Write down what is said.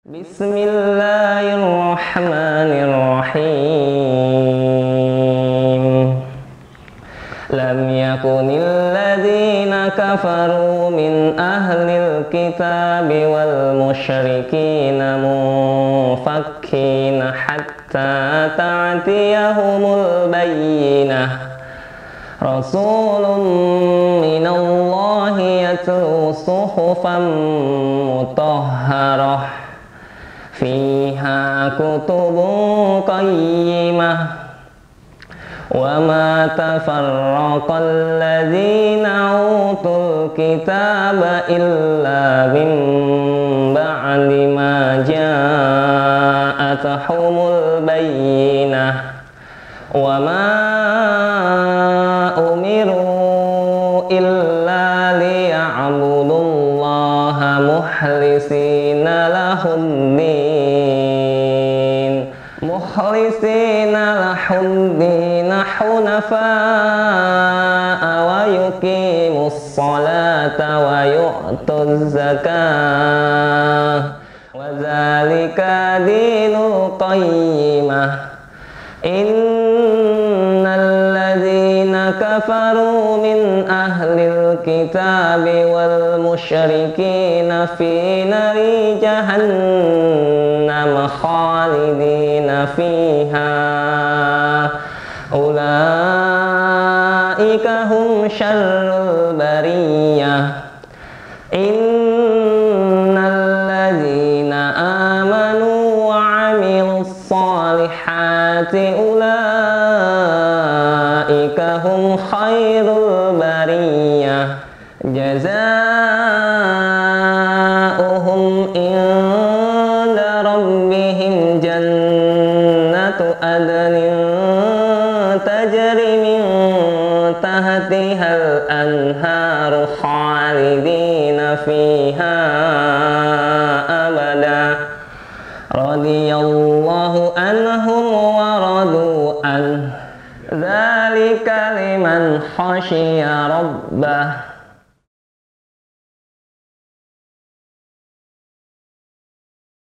Bismillahirrahmanirrahim. Lam yakunil ladzina kafaru min ahlil kitabi wal musyrikina munfakkina hatta ta'tiyahumul bayyinah. Rasulun minallahi yatlu suhufan mutahharah fiha kutubun qayyimah wa ma tafarraqal ladzina utul kitaba illa min ba'di ma ja'atuhumul bayyinah wa ma umiru illa liya'budullaha mukhlisina lahuddin hunafa'a wa yuqimus salata wa yu'tuz zakah wa dzalika dinul qayyimah. Innal ladzina kafaru min ahlil kitabi wal musyrikina fi nari jahannam khalidina fiha ulaika hum syarrul bariyah. Innal ladzina amanu wa 'amilus solihati ulaika hum khairul bariyah. Jazaohum inda rabbihim jannatu adnin tajri min tahtihal anharu khalidina fiha abada. Radiyallahu anhum wa radu an. Dzalika liman khasyiya rabbah.